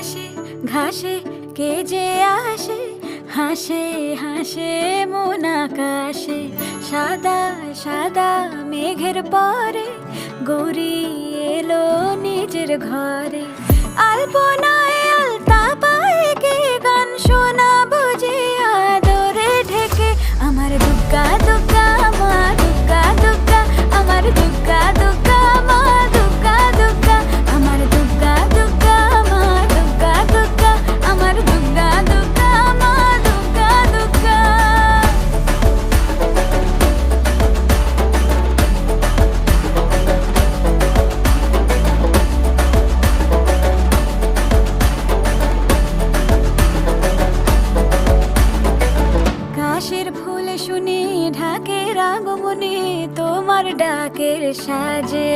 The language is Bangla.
ঘাসে ঘাসে কে যে আসে, হাসে হাসে মন আকাশে। সাদা সাদা মেঘের পরে গৌরী এলো নিজের ঘরে। আলপনায় আলতা পায়ে কে গান শোনাবো যে আদরে ঢেকে। আমার দুগ্গা দুগ্গা মা দুগ্গা দুগ্গা, আমার দুগ্গা দুগ্গা মা দুগ্গা দুগ্গা, আমার দুগ্গা দুগ্গা মা দুগ্গা দুগ্গা, আমার দুগ্গা দুগ্গা মা দুগ্গা দুগ্গা। কাশের ফুল শুনি ঢাকের আগমনে, তোমার ডাকের সাজে